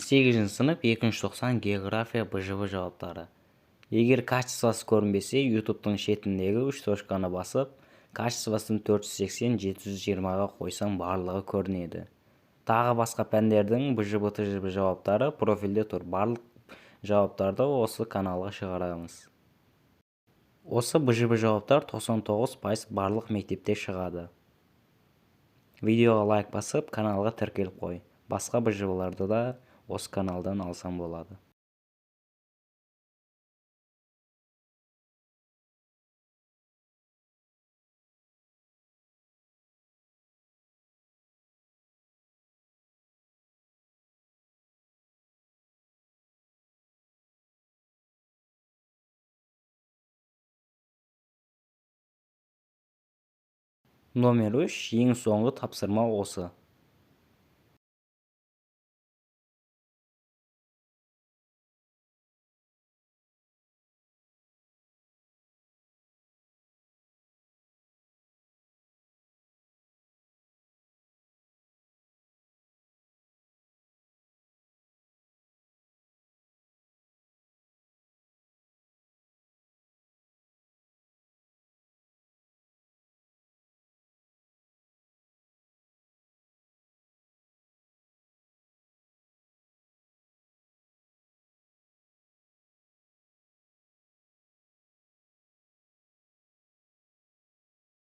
8 сынып 290 география БЖВ жауаптары. Егер качествосы көрінбесе, YouTube'тың шетіндегі 3 точканы басып, качествосын 480 720-ға қойсаң барлығы көрінеді. Тағы басқа пәндердің БЖВ ТЖВ жауаптары профильде тұр. Барлық жауаптарды осы каналға шығарамыз. Осы БЖВ жауаптар 99% барлық мектепте шығады. Видеоға лайк басып, каналға тіркеліп қой. Басқа БЖВларды да осы каналдан алсам болады. Номер 3, ең соңғы тапсырма осы.